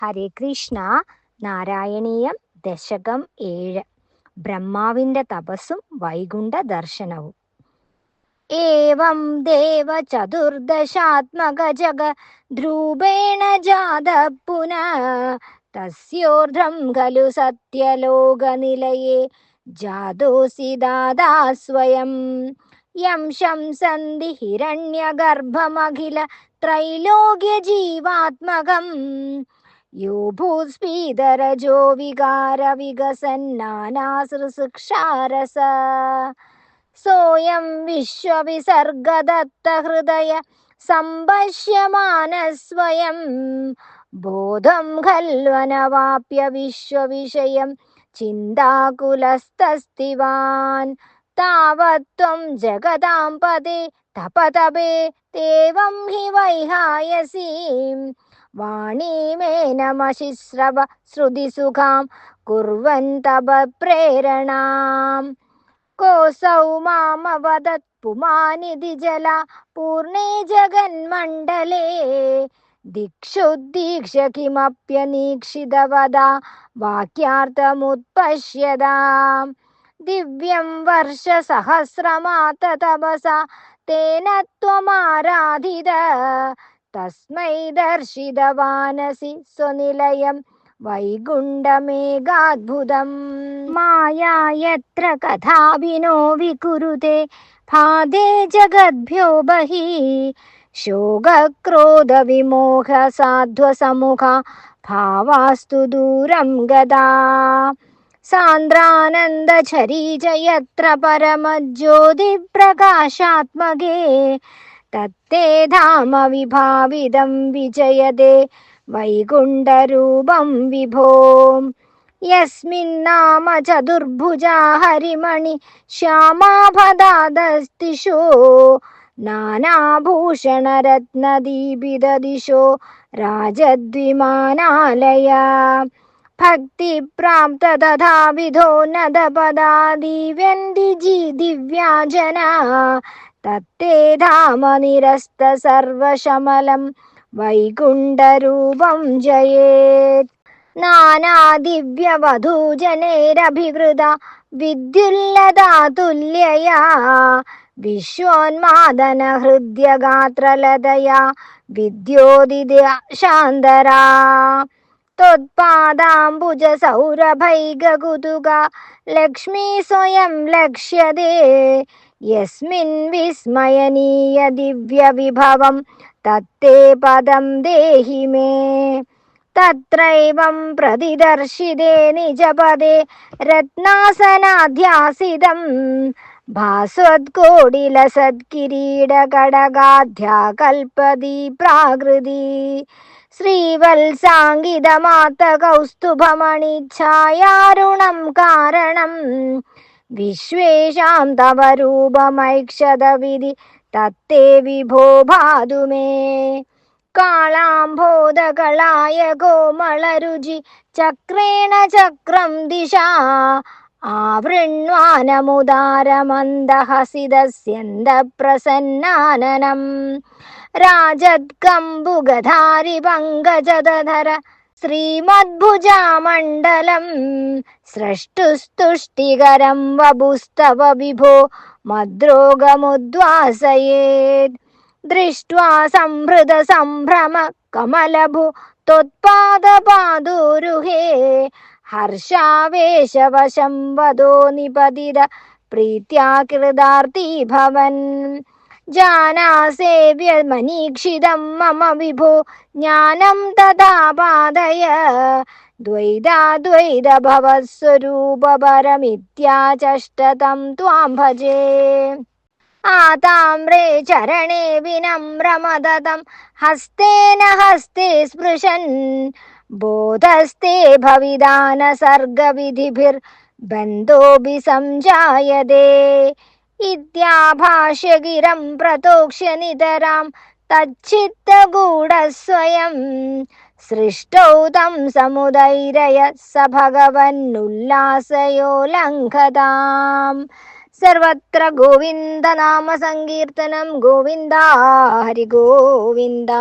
ഹരേ കൃഷ്ണ. നാരായണീയം ദശകം 7. ബ്രഹ്മാവിന്റെ തപസ്സും വൈകുണ്ഠ ദർശനവും. ഏവം ദേവ ചതുർദശാത്മക ജഗ ധ്രുവേണ ജാത പുനഃ തസ്യോർധ്വം ഖലു സത്യലോകനിലയേ ജാതോസി ദാതാ സ്വയം. യം ശംസന്തി ഹിരണ്യഗർഭമഖില ത്രൈലോക്യ ജീവാത്മകം യോ ഭൂസ്ഫീതരജോ വികാര വികസന്നാനാസൃശിക്ഷാരസ സോയം വിശ്വവിസർഗദത്ത ഹൃദയ സംപശ്യമാനസ്വയം ബോധം ഖൽവനവാപ്യ വിശ്വവിഷയം ചിന്താകുലസ്തസ്തിവാൻ താവത്വം ജഗതാം പദേ തപതപേ തേവം ഹി വൈഹായസീം വാണീമേനമശിശ്രവ ശ്രുതിസുഖാം കുർവൻ തപ പ്രേരണാം. കോസൗ മാമവദത് പുമാനിധി ജല പൂർണേ ജഗന്മണ്ഡലേ ദിക്ഷുദ്ദീക്ഷ കിമപ്യനീക്ഷിതവദാ വാക്യാർത്ഥമുത്പശ്യതാം. ദിവ്യം വർഷ സഹസ്രമാത തപസാ തേന ത്വമാരാധിത തസ്മൈ ദർശിതവാനസി സ്വനിലയം വൈകുണ്ഠമേകാദ്ഭുതം. മായാ യത്ര കഥാഭിനോ വികുരുതേ ഭാതേ ജഗദ്ഭ്യോ ബഹി ശോകക്രോധ വിമോഹ സാധ്വസമുഖ ഭാവാസ്തു ദൂരം ഗതാ. സാന്ദ്രാനന്ദചരീച യത്ര പരമജ്യോതിപ്രകാശാത്മകേ തത്തേ ധാമ വിഭാവിതം വിജയതേ വൈകുണ്ഠരൂപം വിഭോ. യസ്മിന്നാമ ചതുർഭുജാ ഹരിമണി ശ്യാമാഭദാദസ്തിഷോ നാനാഭൂഷണരത്നദീപിതദിശോ രാജദ്വിമാനാലയാ. ഭക്തിപ്രാപ്ത തഥാവിധോ നദപദാ ദിവ്യന്തി ദിവ്യാജനാ തത്തേ ധാമ നിരസ്ത സർവശമലം വൈകുണ്ഠരൂപം ജയേത്. നാനാദിവ്യവധൂജനൈരഭിവൃത വിദ്യുല്ലതാതുല്യയാ വിശ്വോന്മാദന ഹൃദ്യഗാത്രലതയാ വിദ്യോദിത ശാന്തരാ. ത്വത്പാദാംബുജ സൗരഭൈകകുതുക ലക്ഷ്മീ സ്വയം ലക്ഷ്യതേ യസ്മിൻ വിസ്മയനീയ ദിവ്യവിഭവം തത്തേ പദം ദേഹി മേ. തത്രൈവം പ്രതിദർശിതേ നിജപദേ രത്നാസനാധ്യാസിതം ഭാസ്വത്കോടിലസത്കിരീടകടകാധ്യാകൽപതി പ്രാകൃതി ശ്രീവത്സാംഗിതമാത കൗസ്തുഭമണിഛായാരുണം കാരണം വിശ്വേഷാം തവ രൂപമൈക്ഷതവിധി തത്തേ വിഭോ ഭാതു മേ. കാളാംബോധകളായ കോമളരുചി ചക്രേണ ചക്രം ദിശാ ആവൃണ്വാനമുദാരമന്ദഹസിതസ്യന്തപ്രസന്നാനനം രാജത്കമ്പുഗധാരി പങ്കജധര ശ്രീമദ്ഭുജാമണ്ഡലം സ്രഷ്ടുസ്തുഷ്ടികരം വപുസ്തവ വിഭോ മദ്രോഗമുദ്വാസയേത്. ദൃഷ്ട്വാ സംഭൃത സംഭ്രമ കമലഭു ത്വത്പാദപാദോരുഹേ ഹർഷാവേശവശം വദോ നിപതിത പ്രീത്യാ കൃതാർത്ഥീ ഭവൻ. ജാനാസേവ്യമനീക്ഷിതം മമ വിഭോ ജ്ഞാനം തഥാ പാദയ ദ്വൈതാദ്വൈത ഭവസ്വരൂപപരമിത്യാചഷ്ടതം ത്വാം ഭജേ. ആതാമ്രേ ചരണേ വിനമ്രമദതം ഹസ്തേന ഹസ്തേ സ്പൃശൻ ബോധസ്തേ ഭവിദാന സർഗവിധിഭിർബന്ധോऽപി സംജായതേ. ഇത്യാഭാഷ്യഗിരം പ്രതോക്ഷ്യ നിതരാം തച്ഛിത്തഗൂഢസ്വയം സൃഷ്ടൗ തം സമുദൈരയ സ ഭഗവന്നുല്ലാസയോ ലംഘതാം. സർവത്ര ഗോവിന്ദ നാമ സങ്കീർത്തനം. ഗോവിന്ദ ഹരി ഗോവിന്ദ.